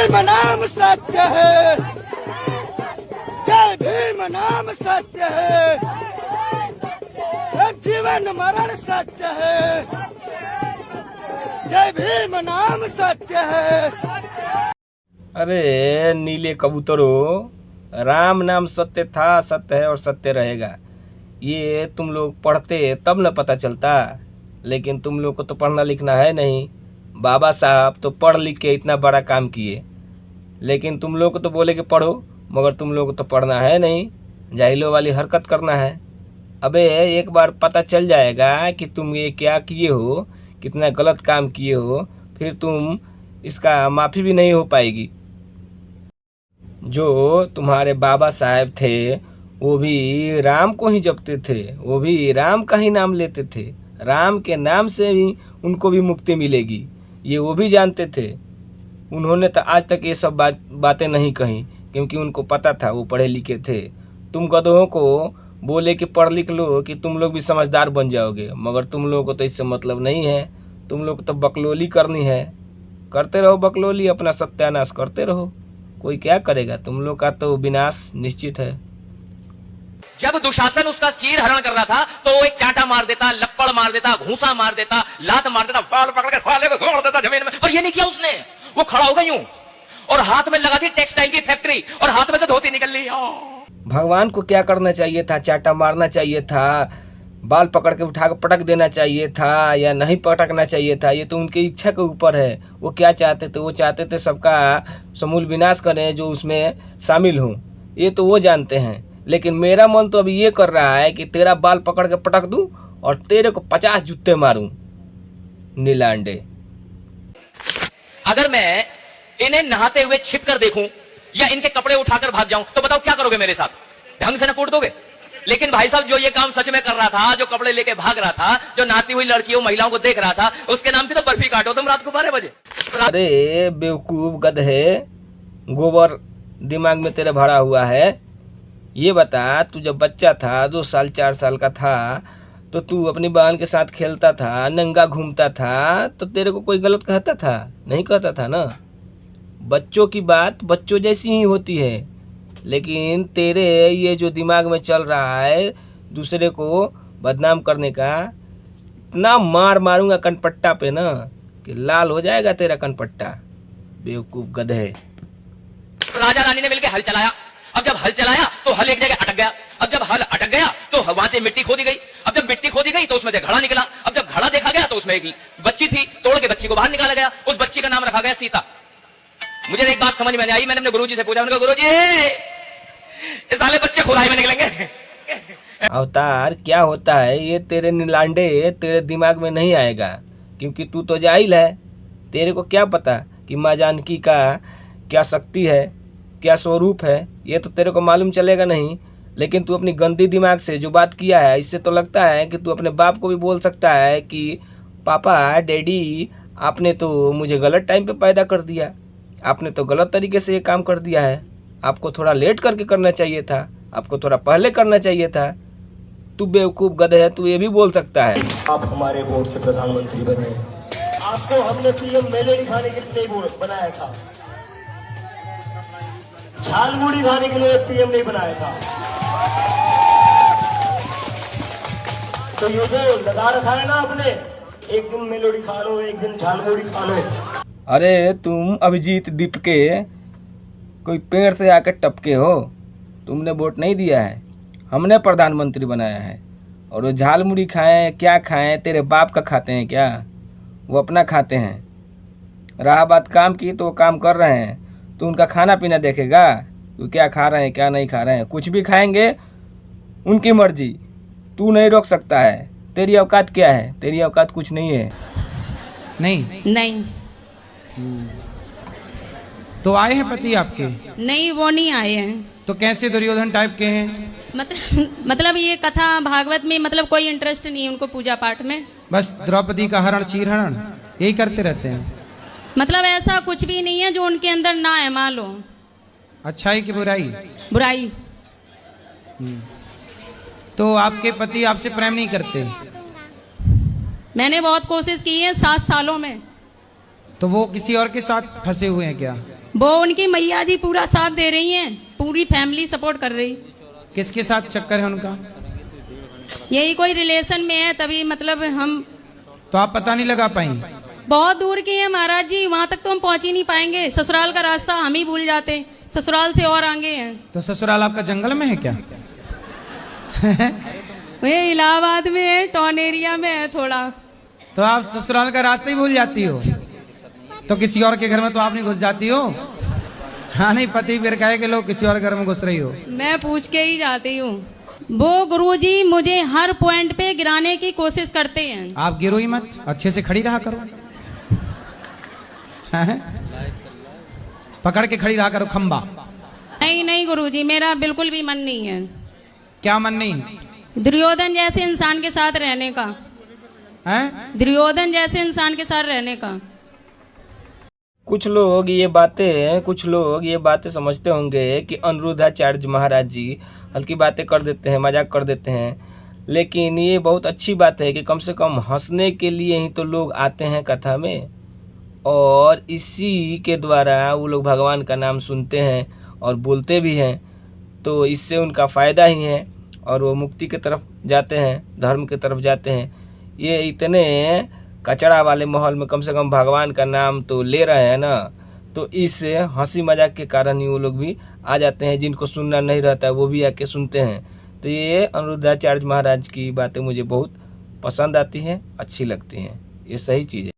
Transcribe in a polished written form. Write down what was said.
भीम नाम सत्य है, जय भीम नाम सत्य है, जीवन मरण सत्य है, जय भीम नाम सत्य है। अरे नीले कबूतरों, राम नाम सत्य था, सत्य है और सत्य रहेगा। ये तुम लोग पढ़ते तब न पता चलता, लेकिन तुम लोग को तो पढ़ना लिखना है नहीं। बाबा साहब तो पढ़ लिख के इतना बड़ा काम किए, लेकिन तुम लोग को तो बोले कि पढ़ो, मगर तुम लोग को तो पढ़ना है नहीं, जाहिलों वाली हरकत करना है। अबे एक बार पता चल जाएगा कि तुम ये क्या किए हो, कितना गलत काम किए हो, फिर तुम इसका माफ़ी भी नहीं हो पाएगी। जो तुम्हारे बाबा साहब थे वो भी राम को ही जपते थे, वो भी राम का ही नाम लेते थे, राम के नाम से ही उनको भी मुक्ति मिलेगी, ये वो भी जानते थे। उन्होंने तो आज तक ये सब बातें नहीं कही, क्योंकि उनको पता था वो पढ़े लिखे थे। तुम गधों को बोले कि पढ़ लिख लो कि तुम लोग भी समझदार बन जाओगे, मगर तुम लोगों को तो इससे मतलब नहीं है। तुम लोग को तो बकलोली करनी है, करते रहो बकलोली, अपना सत्यानाश करते रहो, कोई क्या करेगा। तुम लोग का तो विनाश निश्चित है। जब दुशासन उसका चीर हरण कर रहा था तो वो एक चांटा मार देता, लप्पड़ मार देता, घूंसा मार देता, लात मार देता, बाल पकड़ के साले को घोड़ देता जमीन में। और ये नहीं किया उसने, वो खड़ा हो गया यूं और हाथ में लगा दी टेक्सटाइल की फैक्ट्री और हाथ में से धोती निकल ली। भगवान को क्या करना चाहिए था? चांटा मारना चाहिए था, बाल पकड़ के उठा कर पटक देना चाहिए था, या नहीं पटकना चाहिए था? ये तो उनकी इच्छा के ऊपर है। वो क्या चाहते थे? वो चाहते थे सबका समूल विनाश करें जो उसमें शामिल हों, ये तो वो जानते हैं। लेकिन मेरा मन तो अभी ये कर रहा है कि तेरा बाल पकड़ के पटक दूं और तेरे को 50 जूते मारूं, नीलांडे। अगर मैं इन्हें नहाते हुए छिप कर देखूं या इनके कपड़े उठाकर भाग जाऊं तो बताओ क्या करोगे मेरे साथ? ढंग से न कूट दोगे। लेकिन भाई साहब जो ये काम सच में कर रहा था, जो कपड़े लेके भाग रहा था, जो नहाती हुई लड़कियों महिलाओं को देख रहा था, उसके नाम की तो बर्फी काटो तुम रात को 12 बजे। अरे बेवकूफ गधे, गोबर दिमाग में तेरे भरा हुआ है। ये बता, तू जब बच्चा था, 2 साल 4 साल का था, तो तू अपनी बहन के साथ खेलता था, नंगा घूमता था, तो तेरे को कोई गलत कहता था? नहीं कहता था ना। बच्चों की बात बच्चों जैसी ही होती है, लेकिन तेरे ये जो दिमाग में चल रहा है दूसरे को बदनाम करने का, इतना मार मारूंगा कनपट्टा पे ना कि लाल हो जाएगा तेरा कनपट्टा, बेवकूफ गधे। राजा रानी ने मिलकर हल चलाया। अब जब हल चलाया तो हल एक जगह अटक गया। अब जब हल अटक गया तो वहां से मिट्टी खोदी गई। अब जब मिट्टी खोदी गई तो उसमें से घड़ा निकला। अब जब घड़ा देखा गया तो उसमें एक बच्ची थी, तोड़ के बच्ची को बाहर निकाला गया। उस बच्ची का नाम रखा गया सीता। मुझे एक बात समझ में नहीं आई, मैंने अपने गुरुजी से पूछा, उन्होंने कहा गुरुजी ये साले बच्चे खुदाई में निकलेंगे। अवतार क्या होता है ये तेरे नीलांडे तेरे दिमाग में नहीं आएगा, क्योंकि तू तो जाहिल है। तेरे को क्या पता कि माँ जानकी का क्या शक्ति है, क्या स्वरूप है, ये तो तेरे को मालूम चलेगा नहीं। लेकिन तू अपनी गंदी दिमाग से जो बात किया है, इससे तो लगता है कि तू अपने बाप को भी बोल सकता है कि पापा डैडी आपने तो मुझे गलत टाइम पे पैदा कर दिया, आपने तो गलत तरीके से ये काम कर दिया है, आपको थोड़ा लेट करके करना चाहिए था, आपको थोड़ा पहले करना चाहिए था। तू बेवकूफ़ गधे है, तू ये भी बोल सकता है। आप हमारे वोट से प्रधानमंत्री बने, आपको हमने पीएम मेले दिखाने के लिए बनाया था, झालमुड़ी खाने के लिए पीएम नहीं बनाया था। तो ये जो लगा रखा है ना आपने, एक दिन मेलोडी खा लो, एक दिन झालमुड़ी खा लो। अरे तुम अभिजीत दीप के कोई पेड़ से आकर टपके हो? तुमने वोट नहीं दिया है, हमने प्रधानमंत्री बनाया है। और वो झालमुड़ी खाएं क्या खाएं, तेरे बाप का खाते हैं क्या? वो अपना खाते हैं। रहा बात काम की तो वो काम कर रहे हैं, तो उनका खाना पीना देखेगा वो क्या खा रहे हैं क्या नहीं खा रहे हैं। कुछ भी खाएंगे उनकी मर्जी, तू नहीं रोक सकता है। तेरी औकात क्या है? तेरी औकात कुछ नहीं है। नहीं तो आए हैं पति आपके? नहीं, वो नहीं आए हैं। तो कैसे दुर्योधन टाइप के हैं? मतलब ये कथा भागवत में मतलब कोई इंटरेस्ट नहीं है उनको पूजा पाठ में। बस द्रौपदी का हरण चीर हरण यही करते रहते हैं। मतलब ऐसा कुछ भी नहीं है जो उनके अंदर ना है। मान लो अच्छाई की बुराई। बुराई। तो आपके पति आपसे प्रेम नहीं करते? मैंने बहुत कोशिश की है 7 सालों में। तो वो किसी और के साथ फंसे हुए हैं क्या? वो उनकी मैया जी पूरा साथ दे रही हैं, पूरी फैमिली सपोर्ट कर रही। किसके साथ चक्कर है उनका? यही कोई रिलेशन में है, तभी मतलब हम तो आप पता नहीं लगा पाई? बहुत दूर के हैं महाराज जी, वहां तक तो हम पहुंच ही नहीं पाएंगे। ससुराल का रास्ता हम ही भूल जाते, ससुराल से और आगे हैं। तो ससुराल आपका जंगल में है क्या? वे इलाहाबाद में है, टाउन एरिया में है थोड़ा। तो आप ससुराल का रास्ता ही भूल जाती हो? तो किसी और के घर में तो आप नहीं घुस जाती हो? हाँ नहीं, पति फिर कहे कि लोग किसी और घर में घुस रही हो। मैं पूछ के ही जाती हूँ। वो गुरुजी मुझे हर पॉइंट पे गिराने की कोशिश करते हैं। आप गिरो ही मत, अच्छे से खड़ी रहा करो। हैं? पकड़ के खड़ी रहा करो खंबा। नहीं नहीं गुरुजी, मेरा बिल्कुल भी मन नहीं है। क्या मन नहीं? दुर्योधन जैसे इंसान के साथ रहने का। हैं? दुर्योधन जैसे इंसान के साथ रहने का। कुछ लोग ये बातें समझते होंगे कि अनिरुद्धाचार्य महाराज जी हल्की बातें कर देते हैं, मजाक कर देते हैं, लेकिन ये बहुत अच्छी बात है कि कम से कम हंसने के लिए ही तो लोग आते हैं कथा में, और इसी के द्वारा वो लोग भगवान का नाम सुनते हैं और बोलते भी हैं, तो इससे उनका फ़ायदा ही है और वो मुक्ति की तरफ जाते हैं, धर्म की तरफ जाते हैं। ये इतने कचरा वाले माहौल में कम से कम भगवान का नाम तो ले रहे हैं ना, तो इस हंसी मजाक के कारण ही वो लोग भी आ जाते हैं। जिनको सुनना नहीं रहता है वो भी आके सुनते हैं। तो ये अनिरुद्धाचार्य महाराज की बातें मुझे बहुत पसंद आती हैं, अच्छी लगती हैं, ये सही चीज़ है।